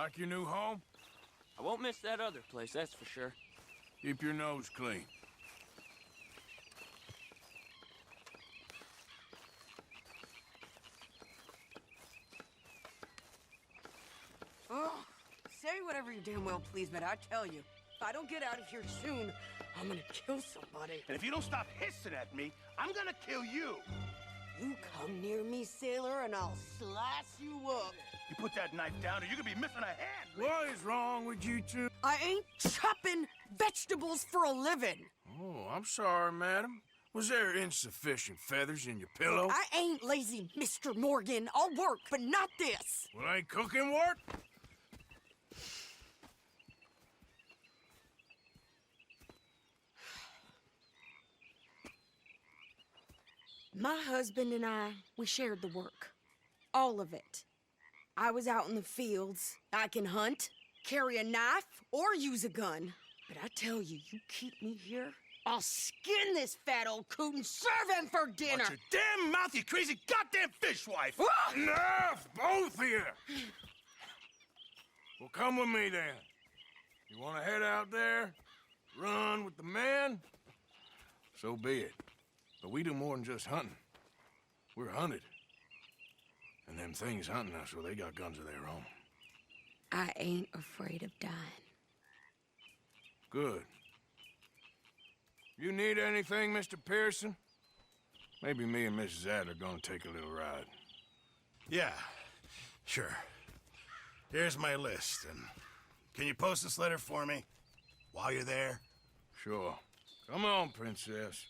Like your new home? I won't miss that other place, that's for sure. Keep your nose clean. Oh, say whatever you damn well please, but I tell you, if I don't get out of here soon, I'm gonna kill somebody. And if you don't stop hissing at me, I'm gonna kill you. You come near me, sailor, and I'll slice you up. You put that knife down or you're gonna be missing a hand. What is wrong with you two? I ain't chopping vegetables for a living. Oh, I'm sorry, madam. Was there insufficient feathers in your pillow? I ain't lazy, Mr. Morgan. I'll work, but not this. Well, ain't cooking work? My husband and I, we shared the work. All of it. I was out in the fields. I can hunt, carry a knife, or use a gun. But I tell you, you keep me here, I'll skin this fat old coot and serve him for dinner. Watch your damn mouth, you crazy goddamn fishwife! Enough, both of you! Well, come with me then. You want to head out there, run with the men? So be it. But we do more than just hunting. We're hunted. And them things hunting us, well, they got guns of their own. I ain't afraid of dying. Good. You need anything, Mr. Pearson? Maybe me and Mrs. Adler gonna take a little ride. Yeah, sure. Here's my list, and can you post this letter for me while you're there? Sure. Come on, princess.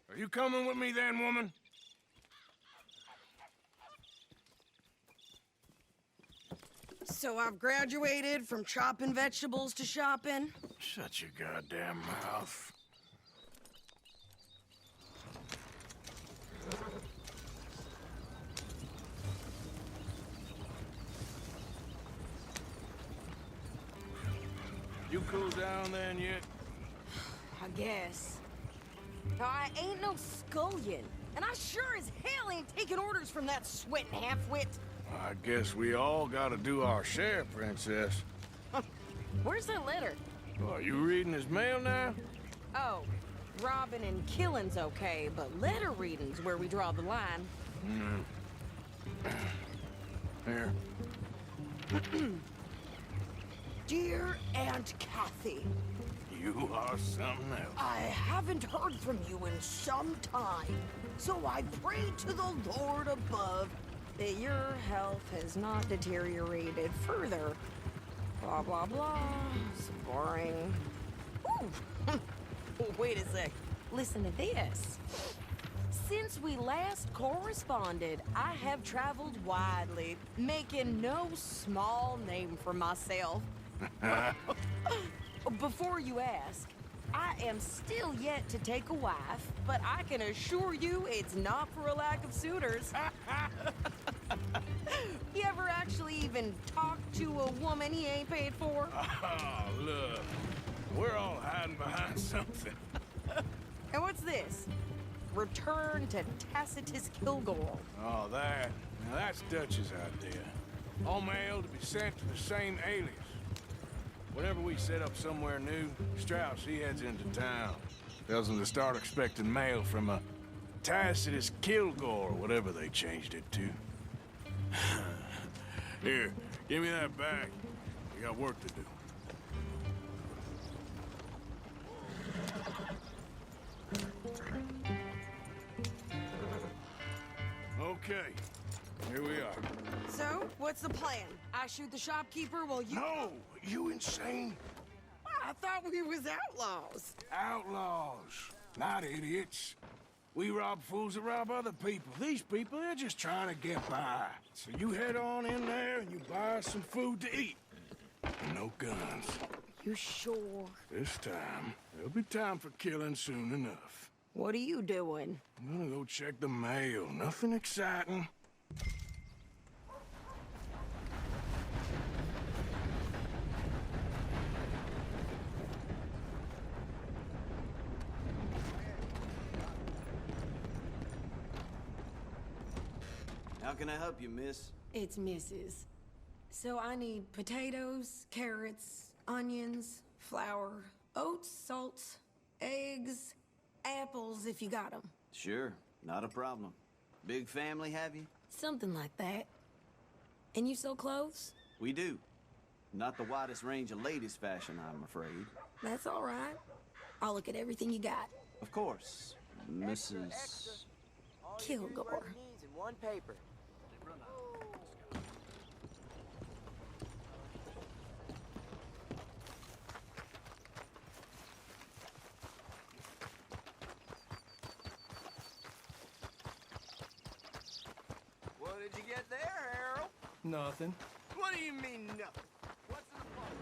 Are you coming with me then, woman? So I've graduated from chopping vegetables to shopping? Shut your goddamn mouth. You cool down then yet? I guess. I ain't no scullion, and I sure as hell ain't taking orders from that sweating half-wit. I guess we all gotta do our share, princess. Where's that letter? Are you reading his mail now? Oh, robbing and killing's okay, but letter reading's where we draw the line. Here. Dear Aunt Kathy, You are something else. I haven't heard from you in some time, so I pray to the Lord above that your health has not deteriorated further. Blah, blah, blah. It's boring. Ooh. Wait a sec. Listen to this. Since we last corresponded, I have traveled widely, making no small name for myself. Before you ask, I am still yet to take a wife, but I can assure you it's not for a lack of suitors. You ever actually even talk to a woman he ain't paid for? Oh, look. We're all hiding behind something. And what's this? Return to Tacitus Kilgore. Oh, that. Now that's Dutch's idea. All mail to be sent to the same alias. Whenever we set up somewhere new, Strauss, he heads into town. Tells them to start expecting mail from a Tacitus Kilgore, whatever they changed it to. Here, give me that back. We got work to do. Okay, here we are. So, what's the plan? I shoot the shopkeeper while you... No, you insane? I thought we was outlaws. Outlaws, not idiots. We rob fools that rob other people. These people, they're just trying to get by. So you head on in there and you buy us some food to eat. And no guns. You sure? This time, there'll be time for killing soon enough. What are you doing? I'm gonna go check the mail. Nothing exciting. How can I help you, miss? It's Mrs. So I need potatoes, carrots, onions, flour, oats, salt, eggs, apples if you got them. Sure, not a problem. Big family, have you? Something like that. And you sell clothes? We do. Not the widest range of ladies' fashion, I'm afraid. That's all right. I'll look at everything you got. Of course, Mrs. Kilgore. In one paper. What did you get there, Harold? Nothing. What do you mean, nothing? What's in the box?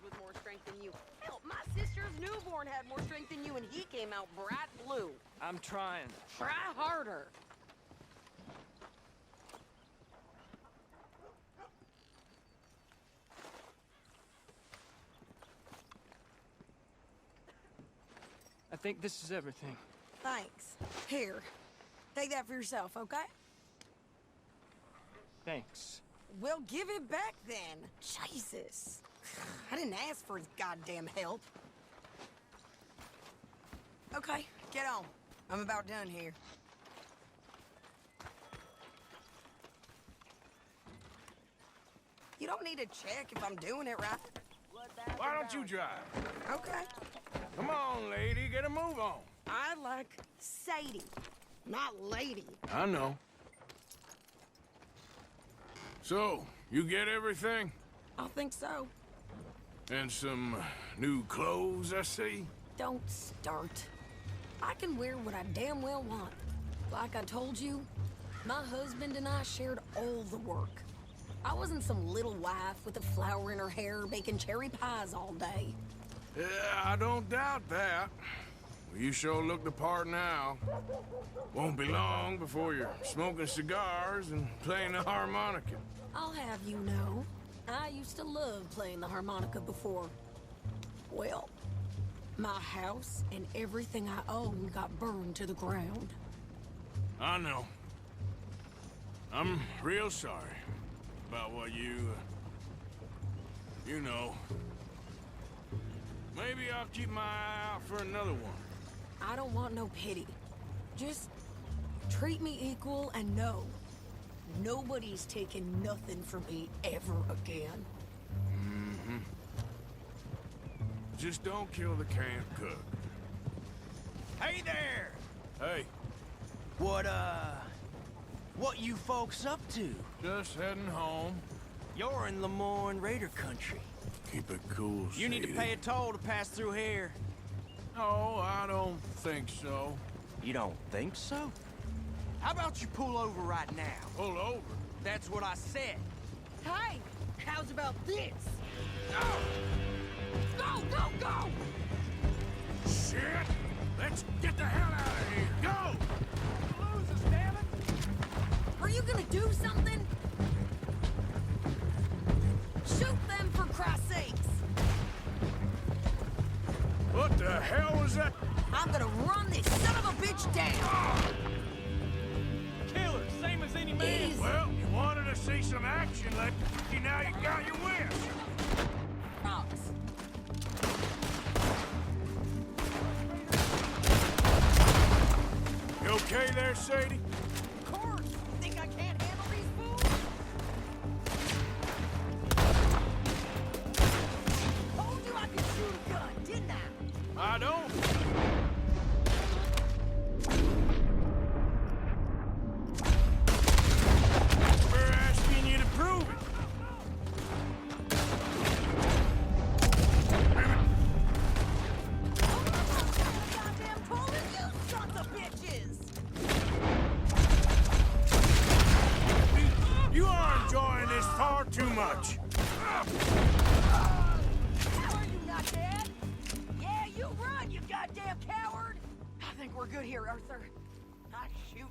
With more strength than you. Hell, my sister's newborn had more strength than you, and he came out bright blue. I'm trying. Try harder. I think this is everything. Thanks. Here, take that for yourself, okay? Thanks. Well, give it back then. Jesus. I didn't ask for his goddamn help. Okay, get on. I'm about done here. You don't need to check if I'm doing it right. Why don't you drive? Okay. Come on, lady, get a move on. I like Sadie, not lady. I know. So, you get everything? I think so. And some new clothes, I see? Don't start. I can wear what I damn well want. Like I told you, my husband and I shared all the work. I wasn't some little wife with a flower in her hair baking cherry pies all day. Yeah, I don't doubt that. Well, you sure look the part now. Won't be long before you're smoking cigars and playing the harmonica. I'll have you know, I used to love playing the harmonica before. Well, my house and everything I own got burned to the ground. I know. I'm real sorry about what you know. Maybe I'll keep my eye out for another one. I don't want no pity. Just treat me equal and know nobody's taking nothing from me ever again. Mm-hmm. Just don't kill the camp cook. Hey there! Hey, What you folks up to? just heading home. You're in Lemoyne Raider country. Keep it cool, You need to Sadie. pay a toll to pass through here. No, I don't think so. You don't think so? How about you pull over right now? Pull over. That's what I said. Hey, how's about this? Go, go, go! Shit! Let's get the hell out of here. Go! Lose us, damn it! Are you gonna do something? Shoot them, for Christ's sakes! What the hell was that? I'm gonna run this son of a bitch down! Killer, same as any man. Easy. Well, you wanted to see some action, like now you got your wish. Rocks. You okay there, Sadie? Of course! Think I can't handle these fools? Told you I could shoot a gun, didn't I? I don't. We're asking you to prove it. Are you not dead? Yeah, you run, you goddamn coward! I think we're good here, Arthur. Not shooting.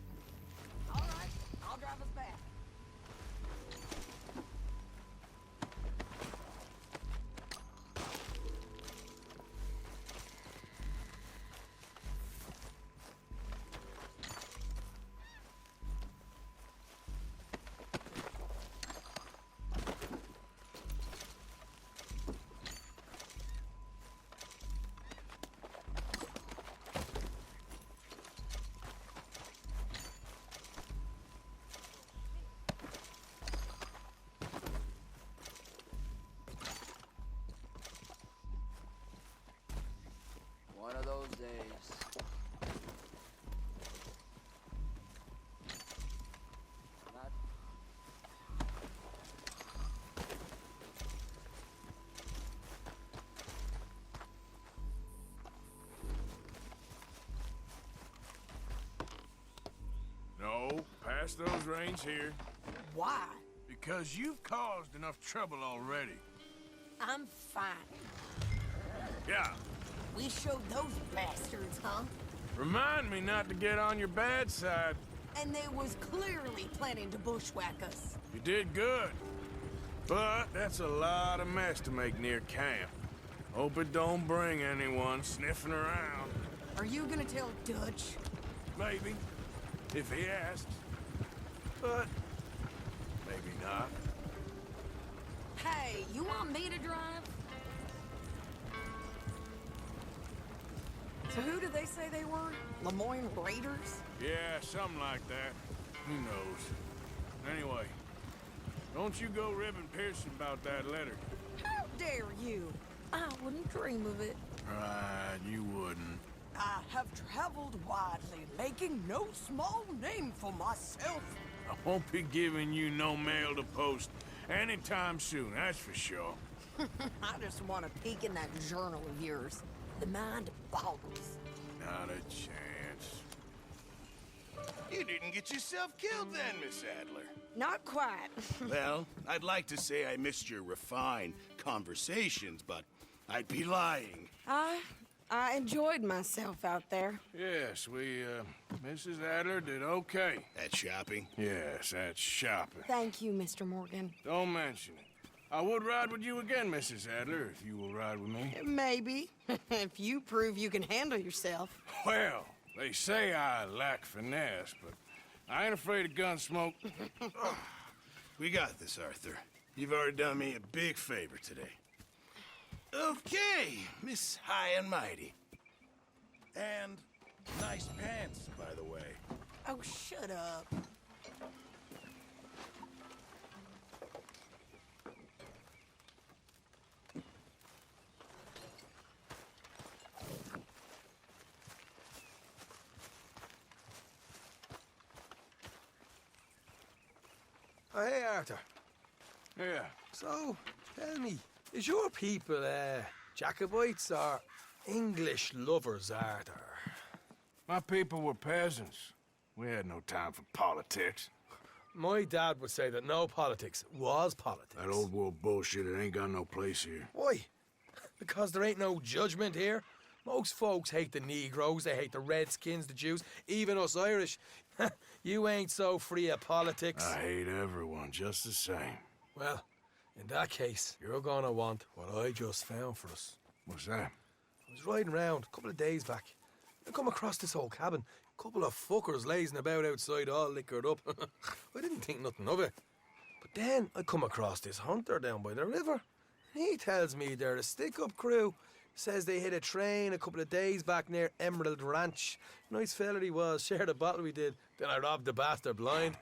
All right, I'll drive us back. One of those days. Not No, pass those reins here. Why? Because you've caused enough trouble already. I'm fine. Yeah. We showed those bastards, huh? Remind me not to get on your bad side. And they was clearly planning to bushwhack us. You did good. But that's a lot of mess to make near camp. Hope it don't bring anyone sniffing around. Are you gonna tell Dutch? Maybe. If he asks. But maybe not. Hey, you want me to drive? So who did they say they were? Lemoyne Raiders? Yeah, something like that. Who knows? Anyway, don't you go ribbing Pearson about that letter. How dare you? I wouldn't dream of it. Right, you wouldn't. I have traveled widely, making no small name for myself. I won't be giving you no mail to post anytime soon, that's for sure. I just want to peek in that journal of yours. The mind boggles. Not a chance. You didn't get yourself killed then, Miss Adler. Not quite. Well, I'd like to say I missed your refined conversations, but I'd be lying. I enjoyed myself out there. Yes, Mrs. Adler did okay. At shopping? Yes, that's shopping. Thank you, Mr. Morgan. Don't mention it. I would ride with you again, Mrs. Adler, if you will ride with me. Maybe. If you prove you can handle yourself. Well, they say I lack finesse, but I ain't afraid of gun smoke. We got this, Arthur. You've already done me a big favor today. Okay, Miss High and Mighty. And nice pants, by the way. Oh, shut up. Oh, hey, Arthur. Yeah. So, tell me, is your people, Jacobites or English lovers, Arthur? My people were peasants. We had no time for politics. My dad would say that no politics was politics. That old world bullshit, it ain't got no place here. Why? Because there ain't no judgment here. Most folks hate the Negroes, they hate the Redskins, the Jews, even us Irish. You ain't so free of politics. I hate everyone just the same. Well, in that case, you're gonna want what I just found for us. What's that? I was riding around a couple of days back. I come across this old cabin. A couple of fuckers lazing about outside all liquored up. I didn't think nothing of it. But then I come across this hunter down by the river. He tells me they're a stick-up crew. Says they hit a train a couple of days back near Emerald Ranch. Nice fella he was, shared a bottle we did. Then I robbed the bastard blind.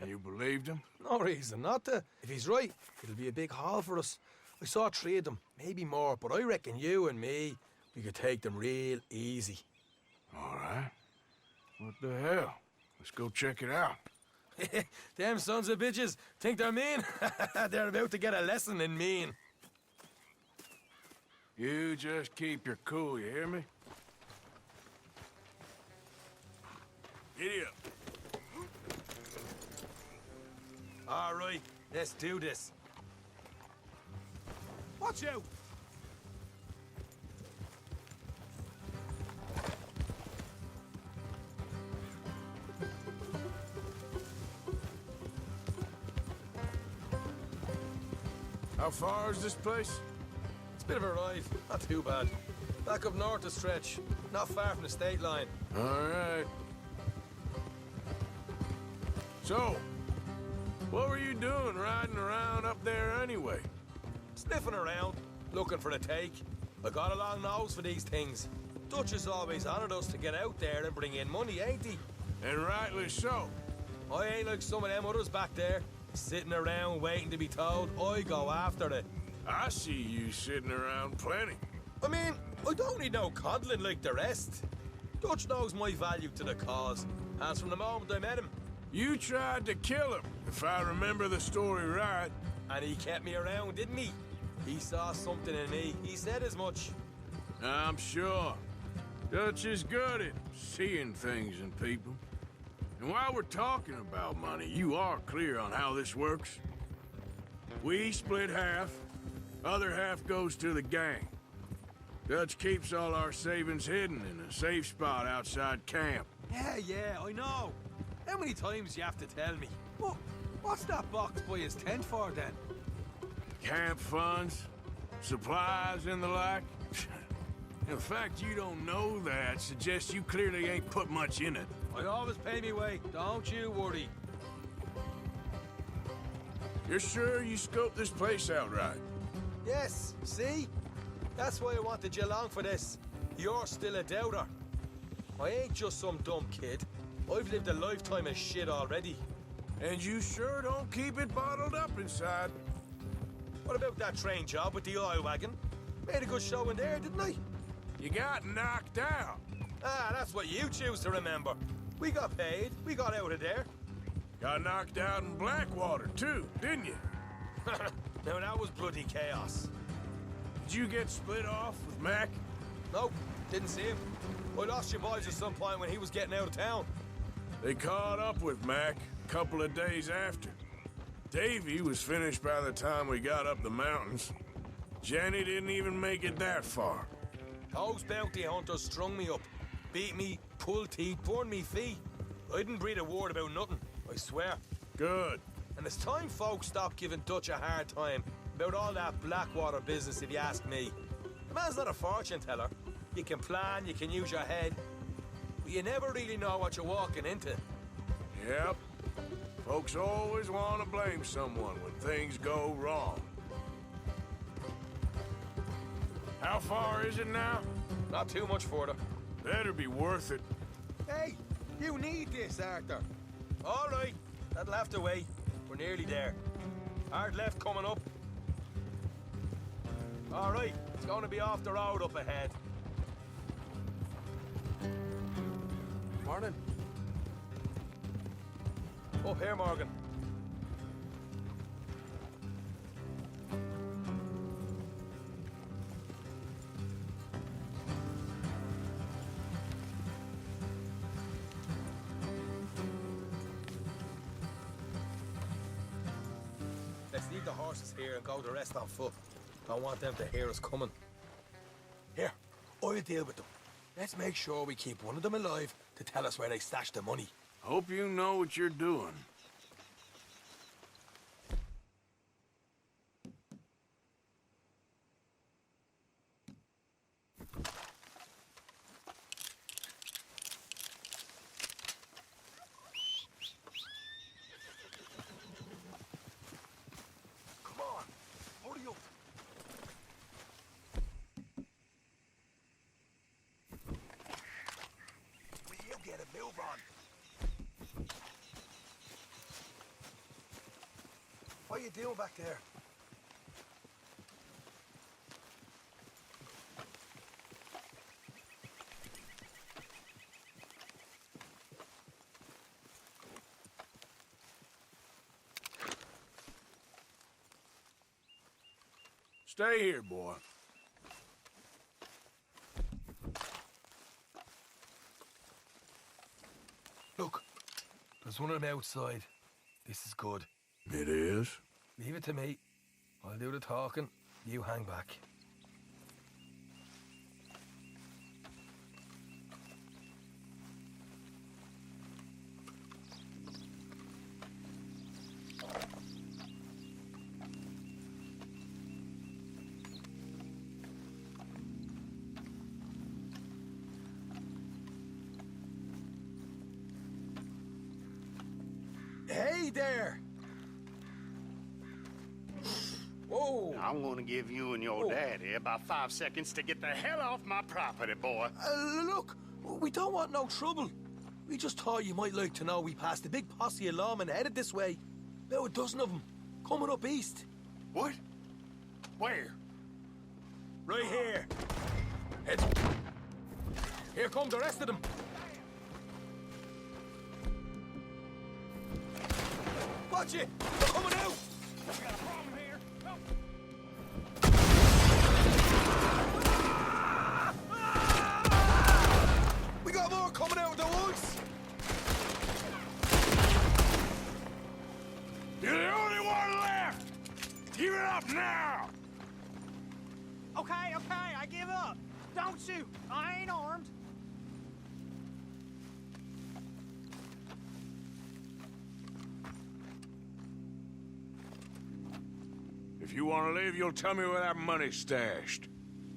You believed him? No reason not to. If he's right, it'll be a big haul for us. I saw 3 of them, maybe more, but I reckon you and me, we could take them real easy. All right. What the hell? Let's go check it out. Them sons of bitches think they're mean. They're about to get a lesson in mean. You just keep your cool, you hear me? Giddy up. All right, let's do this. Watch out! How far is this place? It's a bit of a ride, not too bad. Back up north a stretch, not far from the state line. All right. So, what were you doing riding around up there anyway? Sniffing around, looking for the take. I got a long nose for these things. Dutch has always honoured us to get out there and bring in money, ain't he? And rightly so. I ain't like some of them others back there, sitting around waiting to be told. I go after it. I see you sitting around plenty. I mean, I don't need no coddling like the rest. Dutch knows my value to the cause, as from the moment I met him. You tried to kill him, if I remember the story right. And he kept me around, didn't he? He saw something in me. He said as much. I'm sure. Dutch is good at seeing things in people. And while we're talking about money, you are clear on how this works. We split half, other half goes to the gang. Dutch keeps all our savings hidden in a safe spot outside camp. Yeah, I know. How many times you have to tell me? What's that box by his tent for, then? Camp funds, supplies, and the like. The fact you don't know that suggests you clearly ain't put much in it. I always pay me way, don't you worry. You're sure you scoped this place out right? Yes, see? That's why I wanted you along for this. You're still a doubter. I ain't just some dumb kid. I've lived a lifetime of shit already. And you sure don't keep it bottled up inside. What about that train job with the oil wagon? Made a good show in there, didn't I? You got knocked out. Ah, that's what you choose to remember. We got paid. We got out of there. Got knocked out in Blackwater, too, didn't you? Now, that was bloody chaos. Did you get split off with Mac? Nope, didn't see him. I lost your boys at some point when he was getting out of town. They caught up with Mac a couple of days after. Davy was finished by the time we got up the mountains. Jenny didn't even make it that far. Those bounty hunters strung me up, beat me, pulled teeth, burned me feet. I didn't breathe a word about nothing, I swear. Good. And it's time folks stopped giving Dutch a hard time about all that Blackwater business, if you ask me. The man's not a fortune teller. You can plan, you can use your head, but you never really know what you're walking into. Yep. Folks always want to blame someone when things go wrong. How far is it now? Not too much further. Better be worth it. Hey, you need this, Arthur. All right, that'll have to wait. We're nearly there. Hard left coming up. All right, it's going to be off the road up ahead. Morning. Up here, Morgan. Let's leave the horses here and go the rest on foot. Don't want them to hear us coming. Here, I'll deal with them. Let's make sure we keep one of them alive to tell us where they stashed the money. Hope you know what you're doing. Come on, hurry up. Will you get a move on? What are you doing back there? Stay here, boy. Look, there's one of them outside. This is good. It is? Leave it to me. I'll do the talking. You hang back. Hey there! Whoa! I'm gonna give you and your daddy about 5 seconds to get the hell off my property, boy. Look, we don't want no trouble. We just thought you might like to know we passed a big posse of lawmen headed this way. About a dozen of them, coming up east. What? Where? Right here. Head. Here come the rest of them. Watch it! They're coming out! We got a problem here. Help. We got more coming out of the woods! You're the only one left. Give it up now. Okay, I give up. Don't shoot. I ain't armed. If you want to leave, you'll tell me where that money's stashed.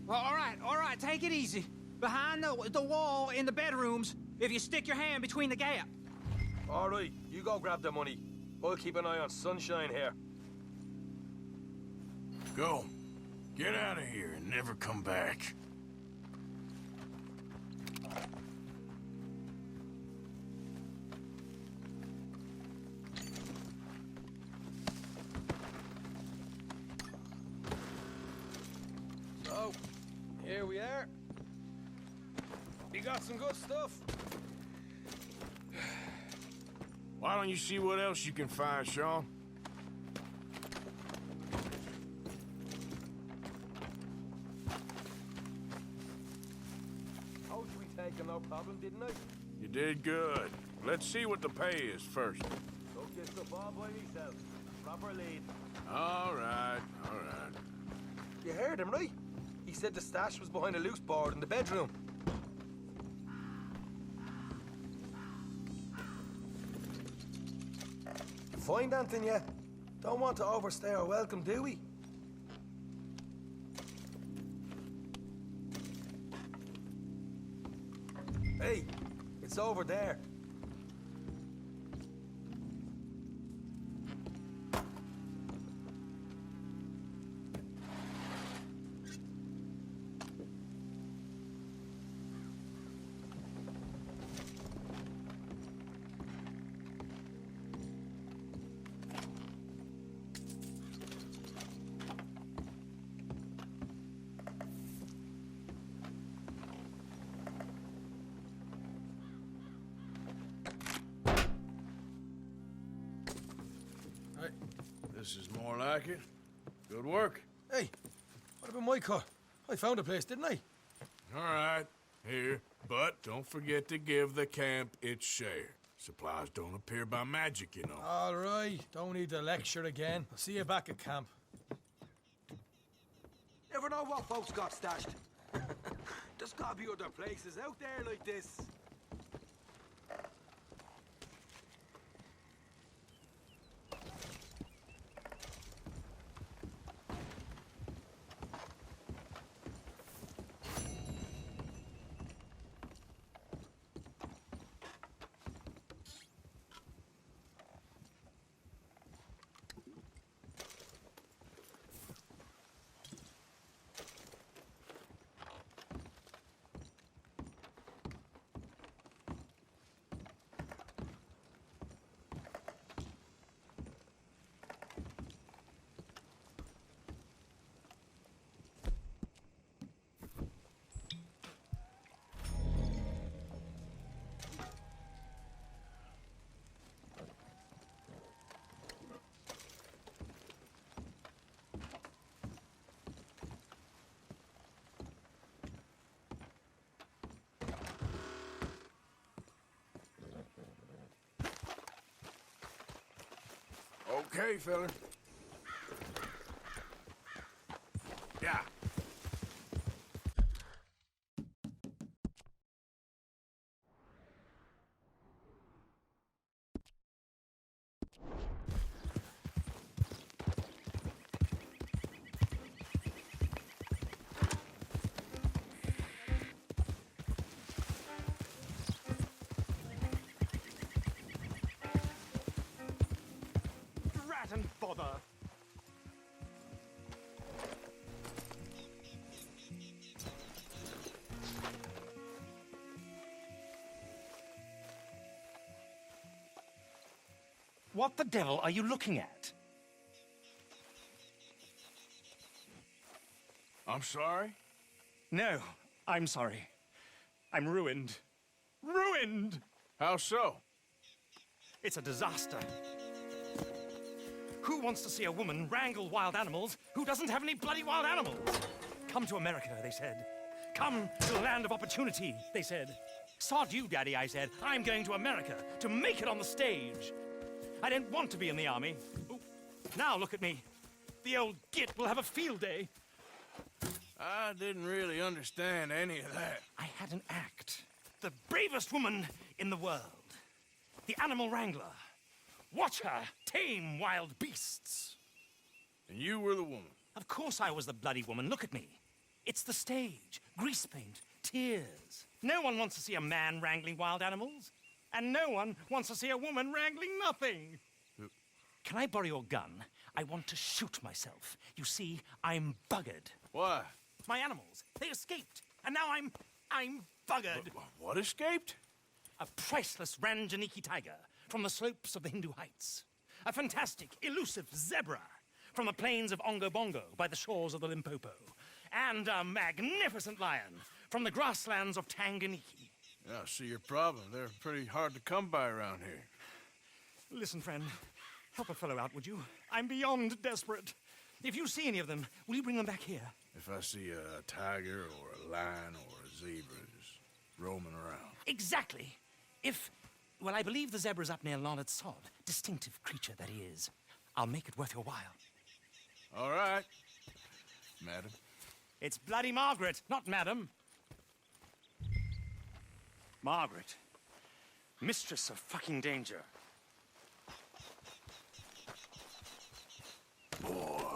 Well, all right, take it easy. Behind the wall in the bedrooms, if you stick your hand between the gap. All right, you go grab the money. I'll keep an eye on Sunshine here. Go. Get out of here and never come back. So, here we are. We got some good stuff. Why don't you see what else you can find, Sean? Told you we take no problem, didn't I? You did good. Let's see what the pay is first. Took this stuff all by myself. Proper lead. All right, all right. You heard him, right? He said the stash was behind a loose board in the bedroom. Find anything yet? Don't want to overstay our welcome, do we? Hey, it's over there. This is more like it. Good work. Hey, what about my cut? I found a place, didn't I? All right, here. But don't forget to give the camp its share. Supplies don't appear by magic, you know. All right, don't need the lecture again. I'll see you back at camp. Never know what folks got stashed. There's gotta be other places out there like this. Okay, fella. Yeah. Rat and bother. What the devil are you looking at? I'm sorry? No, I'm sorry. I'm ruined. Ruined! How so? It's a disaster. Who wants to see a woman wrangle wild animals who doesn't have any bloody wild animals? Come to America, they said. Come to the land of opportunity, they said. Sod you, Daddy, I said. I'm going to America to make it on the stage. I didn't want to be in the army. Ooh, now look at me. The old git will have a field day. I didn't really understand any of that. I had an act. The bravest woman in the world. The animal wrangler. Watch her tame wild beasts. And you were the woman. Of course I was the bloody woman. Look at me. It's the stage. Grease paint. Tears. No one wants to see a man wrangling wild animals. And no one wants to see a woman wrangling nothing. Can I borrow your gun? I want to shoot myself. You see, I'm buggered. Why? My animals, they escaped. And now I'm buggered. What escaped? A priceless Ranjaniki tiger from the slopes of the Hindu Heights. A fantastic, elusive zebra from the plains of Ongo Bongo by the shores of the Limpopo. And a magnificent lion from the grasslands of Tanganyika. Yeah, I see your problem. They're pretty hard to come by around here. Listen, friend, help a fellow out, would you? I'm beyond desperate. If you see any of them, will you bring them back here? If I see a tiger or a lion or a zebra just roaming around. Exactly. Well, I believe the zebra's up near Larned Sod. Distinctive creature that he is. I'll make it worth your while. All right, madam. It's bloody Margaret, not madam. Margaret. Mistress of fucking danger. Boy.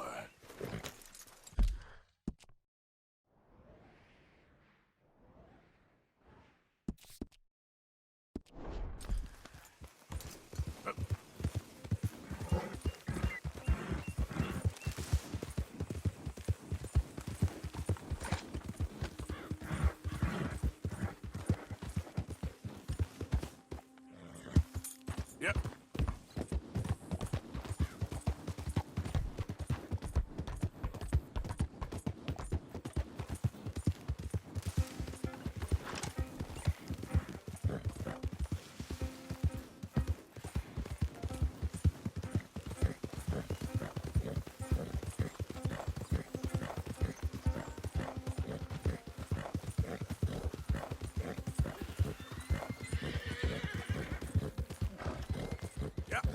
Yep.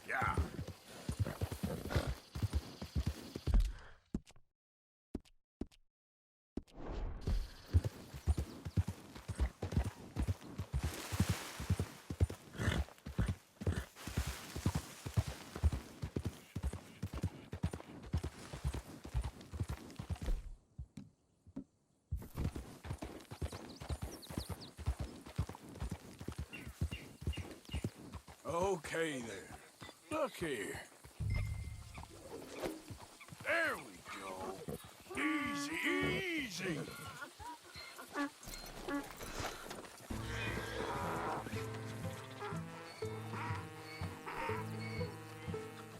Yeah. Okay there. Look here. There we go. Easy, easy.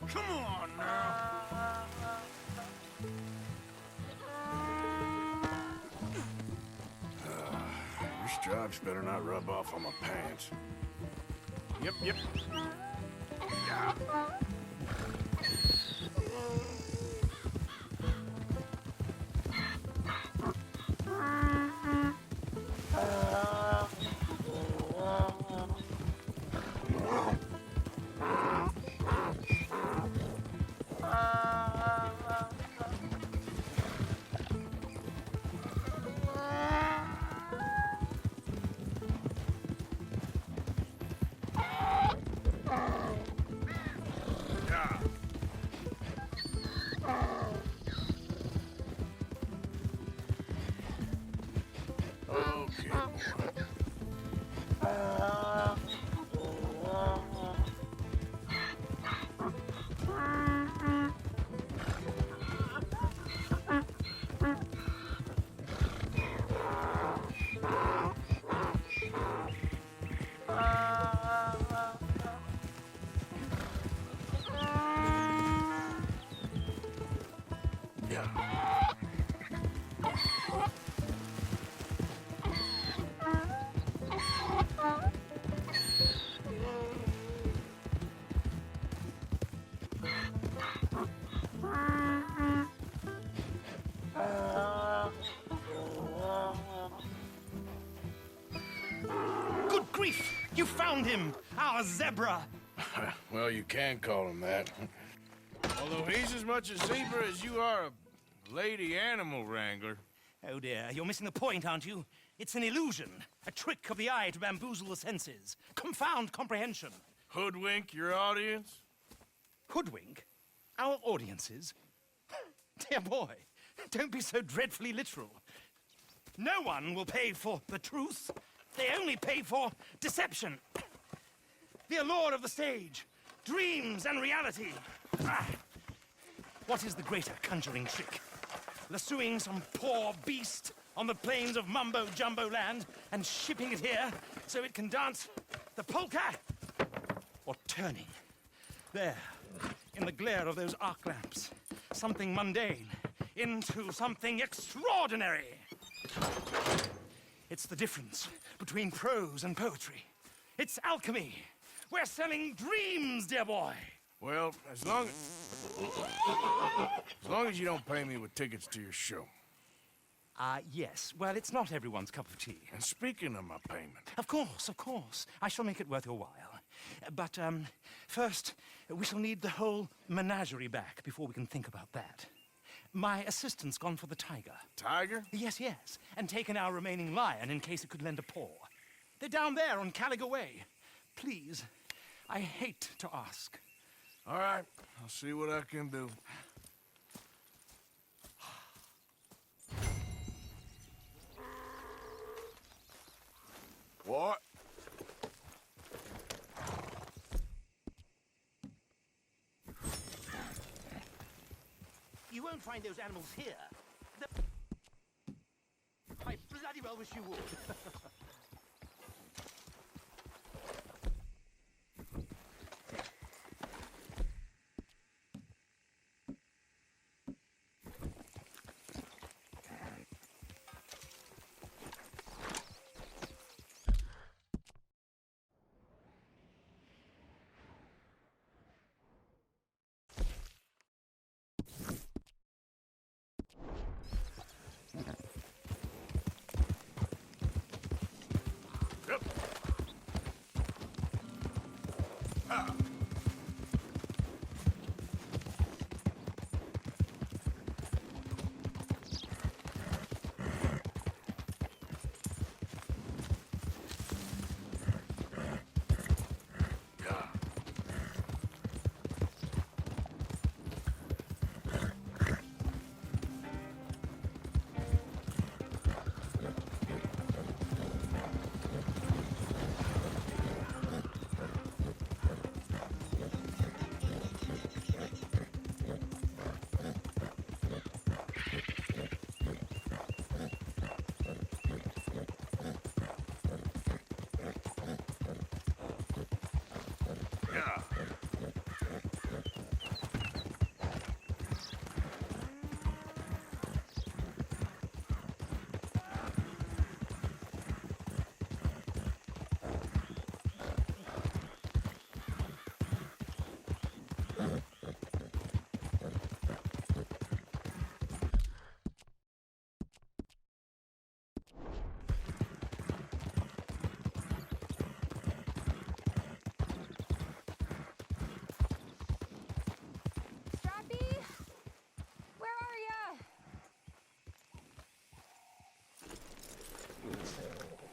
Come on now. These stripes better not rub off on my pants. Yep, yep. Yeah. Good grief! You found him! Our zebra! Well, you can call him that. Although he's as much a zebra as you are a lady animal wrangler. Oh dear, you're missing the point, aren't you? It's an illusion, a trick of the eye to bamboozle the senses, confound comprehension. Hoodwink your audience? Hoodwink? Our audiences? Dear boy, don't be so dreadfully literal. No one will pay for the truth. They only pay for deception. The allure of the stage, dreams and reality. Ah. What is the greater conjuring trick? Lassoing some poor beast on the plains of mumbo-jumbo land and shipping it here so it can dance the polka? Or turning, there, in the glare of those arc lamps, something mundane into something extraordinary? It's the difference between prose and poetry. It's alchemy. We're selling dreams, dear boy. Well, as long as you don't pay me with tickets to your show. Yes. Well, it's not everyone's cup of tea. And speaking of my payment, Of course. I shall make it worth your while. But, first, we shall need the whole menagerie back before we can think about that. My assistant's gone for the tiger. Tiger? Yes, and taken our remaining lion in case it could lend a paw. They're down there on Caliga Way. Please, I hate to ask. All right, I'll see what I can do. What? You won't find those animals here. I bloody well wish you would.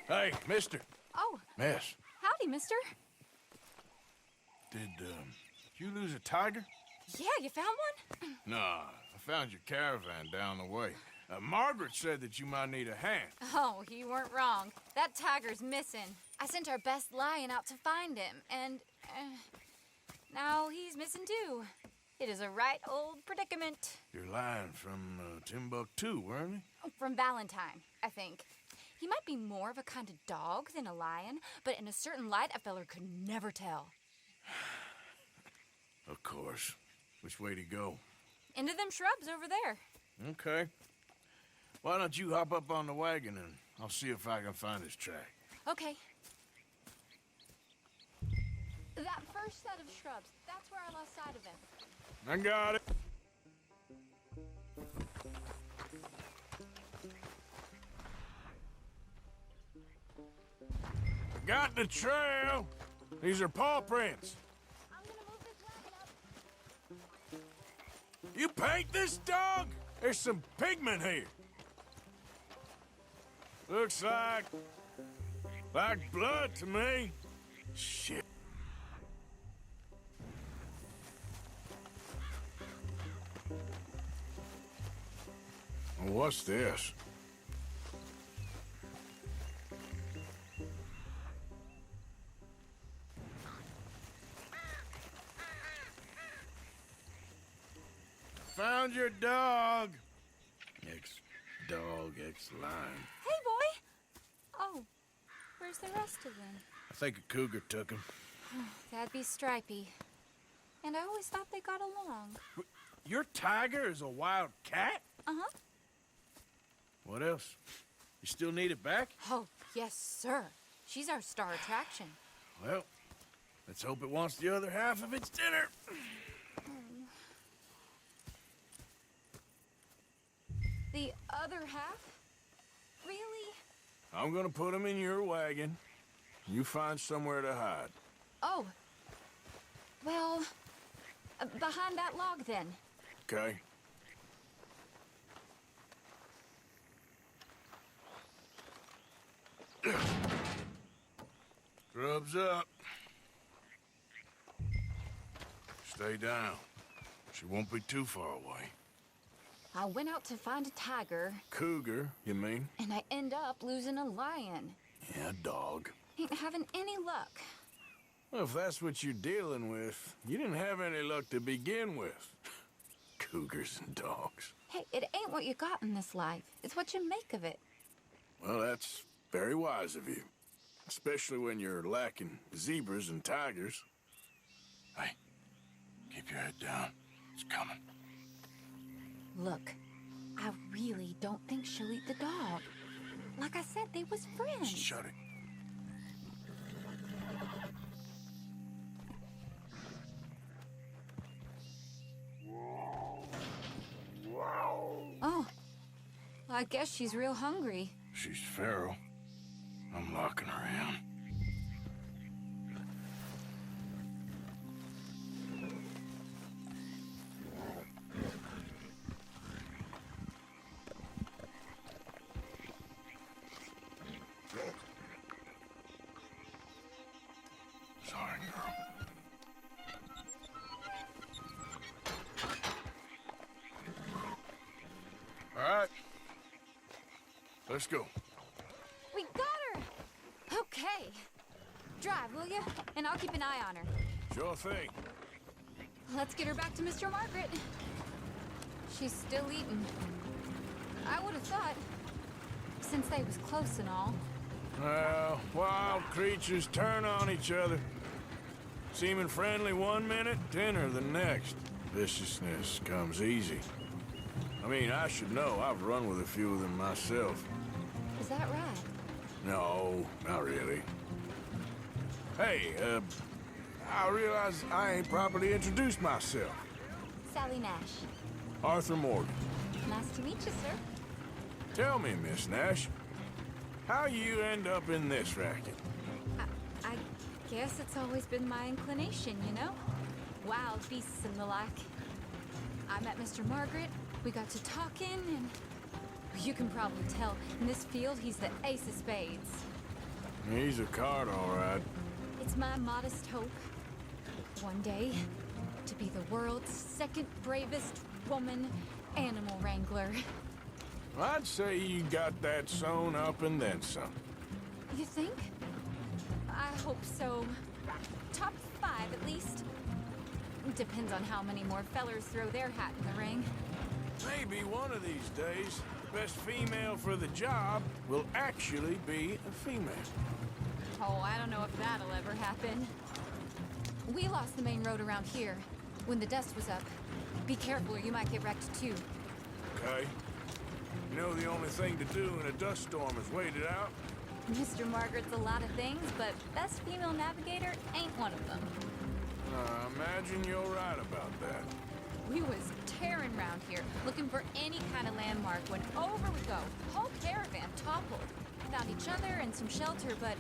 Hey, mister. Oh, Miss, howdy, mister. did you lose a tiger? Yeah, you found one? Nah, I found your caravan down the way. Margaret said that you might need a hand. Oh, you weren't wrong. That tiger's missing. I sent our best lion out to find him, and now he's missing too. It is a right old predicament. You're lying from Timbuktu, weren't you? From Valentine, I think. He might be more of a kind of dog than a lion, but in a certain light, a feller could never tell. Of course. Which way to go? Into them shrubs over there. Okay. Why don't you hop up on the wagon and I'll see if I can find his track. Okay. That first set of shrubs, that's where I lost sight of him. I got it. Got the trail. These are paw prints. I'm gonna move this wagon up. You paint this dog? There's some pigment here. Looks like blood to me. Shit. What's this? Found your dog. Ex-dog, ex-lion. Hey, boy! Oh, where's the rest of them? I think a cougar took him. That'd be Stripey. And I always thought they got along. Your tiger is a wild cat? Uh-huh. What else? You still need it back? Oh, yes, sir. She's our star attraction. Well, let's hope it wants the other half of its dinner. The other half? Really? I'm gonna put him in your wagon. You find somewhere to hide. Oh. Well, behind that log, then. Okay? Scrubs up. Stay down. She won't be too far away. I went out to find a tiger, Cougar, you mean? and I end up losing a lion. Yeah, dog. Ain't having any luck. Well, if that's what you're dealing with, you didn't have any luck to begin with. Cougars and dogs. Hey, it ain't what you got in this life. It's what you make of it. Well, that's very wise of you. Especially when you're lacking zebras and tigers. Hey, keep your head down. It's coming. Look, I really don't think she'll eat the dog. Like I said, they was friends. Shut it. Oh, I guess she's real hungry. She's feral. I'm locking her in. Sorry, girl. All right. Let's go. We got her! Okay. Drive, will you? And I'll keep an eye on her. Sure thing. Let's get her back to Mr. Margaret. She's still eating. I would have thought, since they was close and all. Well, wild creatures turn on each other. Seeming friendly one minute, dinner the next. Viciousness comes easy. I mean, I should know. I've run with a few of them myself. Is that right? No, not really. Hey, I realize I ain't properly introduced myself. Sally Nash. Arthur Morgan. Nice to meet you, sir. Tell me, Miss Nash, how you end up in this racket? I guess it's always been my inclination, you know? Wild beasts and the like. I met Mr. Margaret, we got to talking, and you can probably tell, in this field, he's the ace of spades. He's a card, all right. It's my modest hope, one day, to be the world's second bravest woman animal wrangler. I'd say you got that sewn up and then some. You think? I hope so. Top 5, at least. Depends on how many more fellers throw their hat in the ring. Maybe one of these days, the best female for the job will actually be a female. Oh, I don't know if that'll ever happen. We lost the main road around here when the dust was up. Be careful or you might get wrecked too. okay? You know the only thing to do in a dust storm is wait it out? Mr. Margaret's a lot of things, but best female navigator ain't one of them. I imagine you're right about that. We was tearing round here, looking for any kind of landmark when over we go. Whole caravan toppled. Found each other and some shelter, but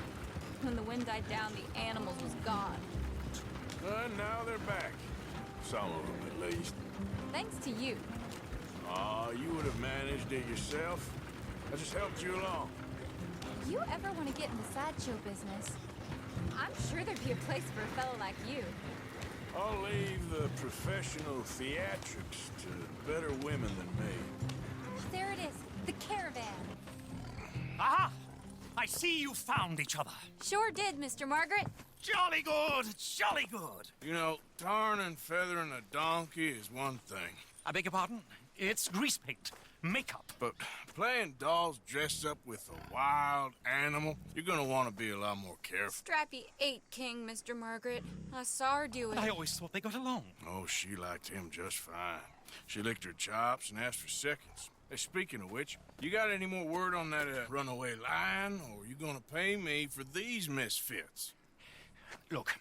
when the wind died down, the animals was gone. Now they're back. Some of them, at least. Thanks to you. Aw, you would have managed it yourself. I just helped you along. You ever want to get in the sideshow business? I'm sure there'd be a place for a fellow like you. I'll leave the professional theatrics to better women than me. There it is, the caravan. Aha! I see you found each other. Sure did, Mr. Margaret. Jolly good, jolly good. You know, tarring and feathering a donkey is one thing. I beg your pardon? It's grease paint, makeup. But playing dolls dressed up with a wild animal, you're gonna want to be a lot more careful. Strappy ate King, Mr. Margaret. I saw her do it. I always thought they got along. Oh, she liked him just fine. She licked her chops and asked for seconds. Hey, speaking of which, you got any more word on that runaway lion, or are you gonna pay me for these misfits? Look,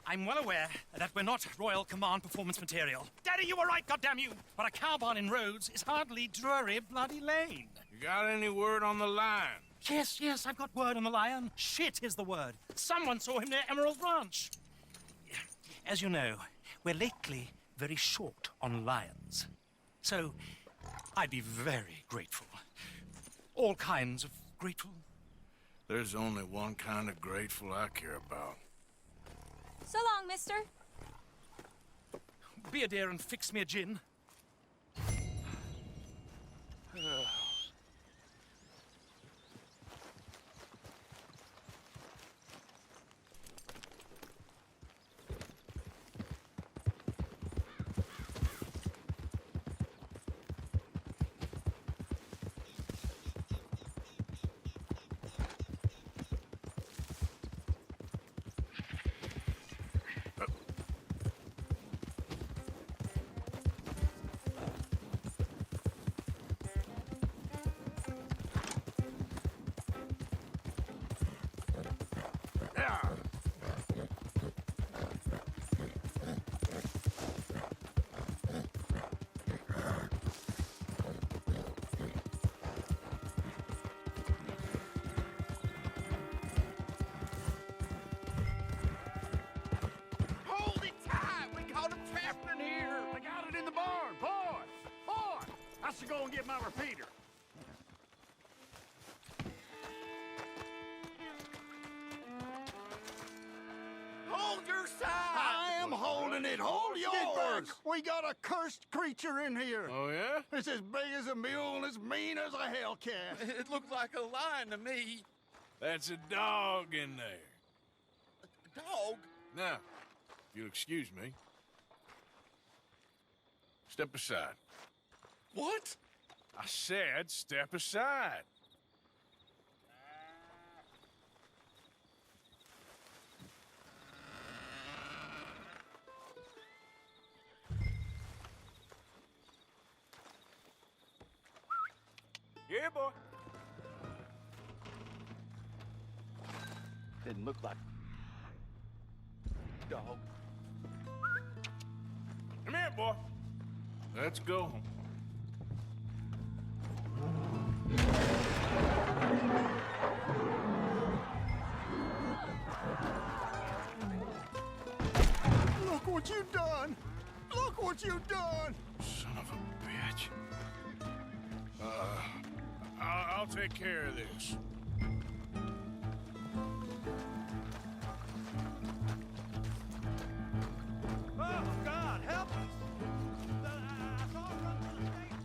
I'm well aware that we're not Royal Command performance material. Daddy, you were right, goddamn you! But a cowbarn in Rhodes is hardly Drury Bloody Lane. You got any word on the lion? Yes, I've got word on the lion. Shit is the word. Someone saw him near Emerald Ranch. As you know, we're lately very short on lions. So, I'd be very grateful. All kinds of grateful. There's only one kind of grateful I care about. So long, mister. Be a dear and fix me a gin. Hold it tight! We got him trapped in here! They got it in the barn! Boy! Boy! I should go and get my repeater. Hold your side! I am holding it! Hold yours! We got a cursed creature in here! Oh, yeah? It's as big as a mule and as mean as a hellcat. It looked like a lion to me. That's a dog in there. A dog? Now, if you'll excuse me, step aside. What? I said step aside. Yeah, boy. Didn't look like Dog. Come here, boy. Let's go home. Look what you've done! Look what you've done! Son of a bitch. I'll take care of this. Oh, God, help us! I saw him run to the station.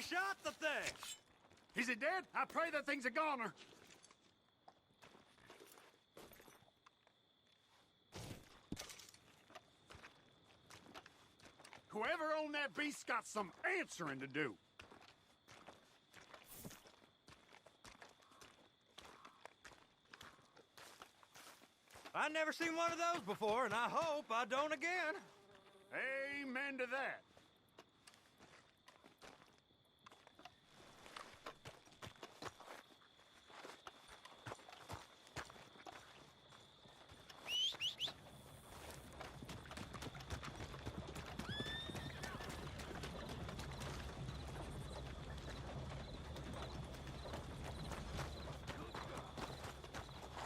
He shot the thing! Is it dead? I pray that thing's a goner. Whoever owned that beast's got some answering to do. I've never seen one of those before, and I hope I don't again. Amen to that.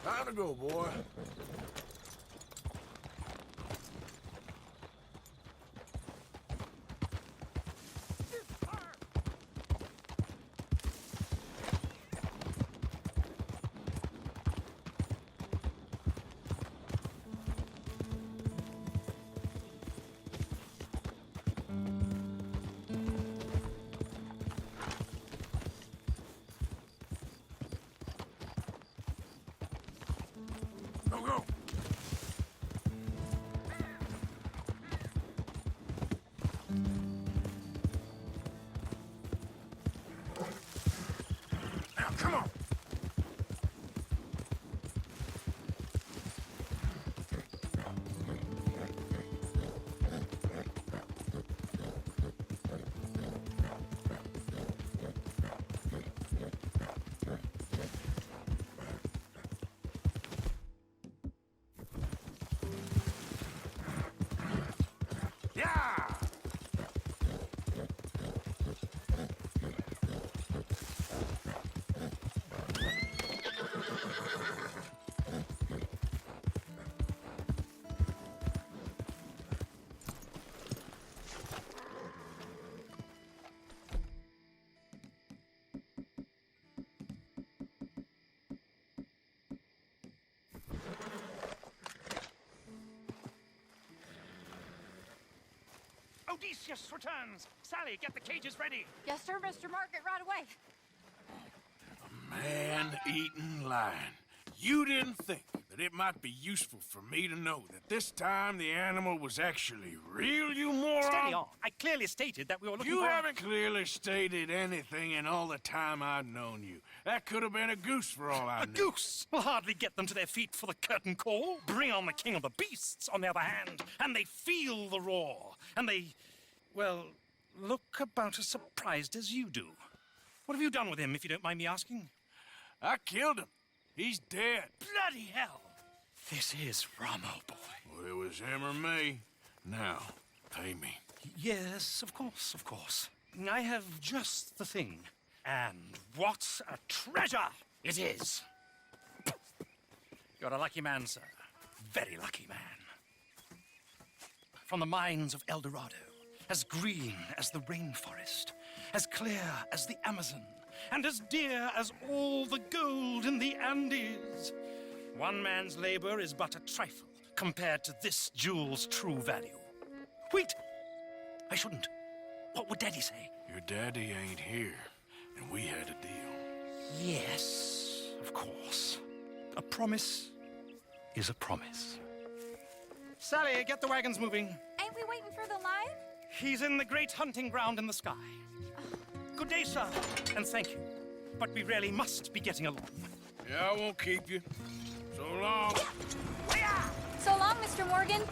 Time to go, boy. Go, go. Now, come on. Yeah! Odysseus returns. Sally, get the cages ready. Yes, sir, Mr. Margaret, right away. Man-eating lion. You didn't think that it might be useful for me to know that this time the animal was actually real, you moron? Steady on. I clearly stated that we were looking You for... haven't clearly stated anything in all the time I've known you. That could have been a goose for all I A knew. goose will hardly get them to their feet for the curtain call. Bring on the king of the beasts, on the other hand, and they feel the roar. And they, well, look about as surprised as you do. What have you done with him, if you don't mind me asking? I killed him. He's dead. Bloody hell! This is Ramo, boy. Well, it was him or me. Now, pay me. Yes, of course, of course. I have just the thing. And what a treasure it is! You're a lucky man, sir. Very lucky man. From the mines of El Dorado, as green as the rainforest, as clear as the Amazon, and as dear as all the gold in the Andes. One man's labor is but a trifle compared to this jewel's true value. Wait! I shouldn't. What would Daddy say? Your daddy ain't here, and we had a deal. Yes, of course. A promise is a promise. Sally, get the wagons moving. Ain't we waiting for the lion? He's in the great hunting ground in the sky. Good day, sir, and thank you. But we really must be getting along. Yeah, I won't keep you. So long. So long, Mr. Morgan.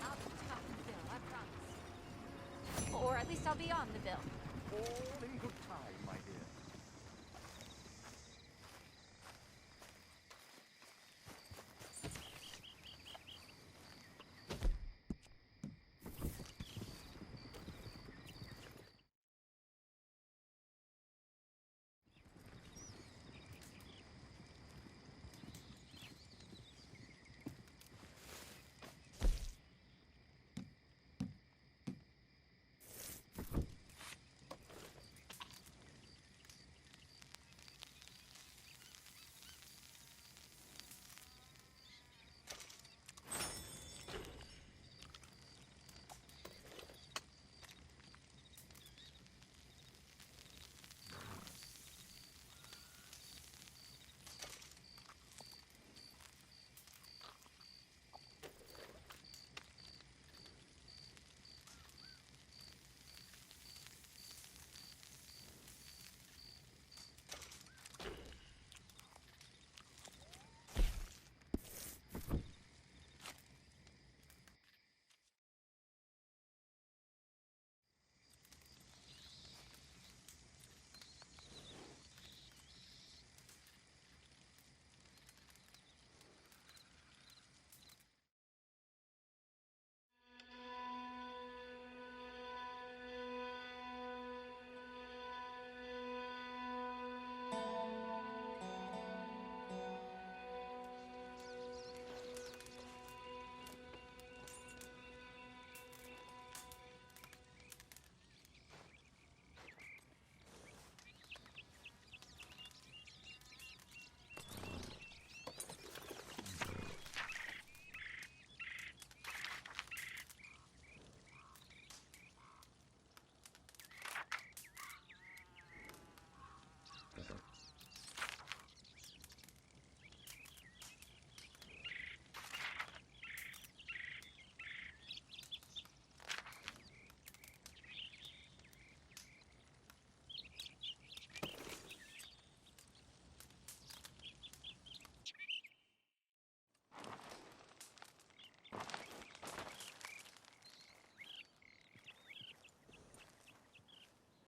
I'll be topping the bill, I promise. Or at least I'll be on the bill.